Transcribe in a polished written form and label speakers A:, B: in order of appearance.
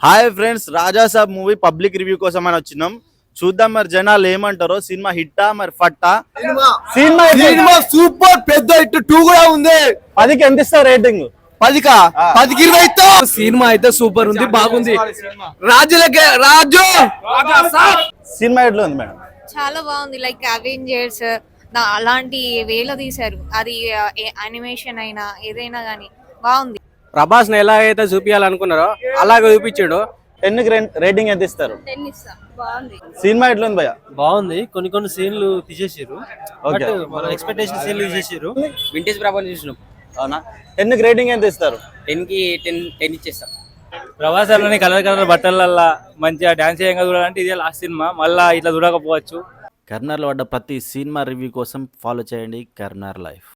A: Hi friends, రాజా సాబ్ movie public review కోసం అని వచ్చినాం. చూద్దాం మరి జనాలు ఏమంటారో. సినిమా హిట్టా మరి ఫట్టా? సినిమా
B: సూపర్ పెద్ద హిట్ 2 కూడా ఉంది.
A: 10కి ఎంత ఇస్తారు రేటింగ్?
B: 10కా? 10కి 20. సినిమా అయితే సూపర్ ఉంది, బాగుంది. రాజు
A: సినిమా ఎట్లా ఉంది మేడం?
C: చాలా బాగుంది. లైక్ అవెంజర్స్ అలాంటి వేలో తీశారు. అది యానిమేషన్ అయినా ఏదైనా గానీ బాగుంది.
D: ప్రభాస్ ని ఎలాగైతే చూపించాలనుకున్నారో అలాగే చూపించాడు.
A: 10కి రేటింగ్ ఎంత ఇస్తారు?
C: 10 ఇస్తా. బాగుంది.
A: సినిమా ఎట్లా ఉంది భయ్యా?
D: బాగుంది. కొన్ని సీన్లు తీసేసారు,
A: ఓకే.
D: మన ఎక్స్పెక్టేషన్ సీన్లు తీసేసారు. వింటేజ్ ప్రభాస్ చూసినాం.
A: అవునా? 10కి రేటింగ్ ఎంత ఇస్తారు?
D: 10కి 10 ఇచ్చేస్తాం.
E: ప్రభాస్ అన్నని కలర్ బట్టలల్లా మంచిగా డాన్స్ చేయంగా చూడాలంటే ఇదే లాస్ట్ సినిమా. మళ్ళా ఇట్లా చూడకపోవచ్చు.
A: కర్నార్లో పడ్డ ప్రతి సినిమా రివ్యూ కోసం ఫాలో చేయండి కర్నార్ లైఫ్.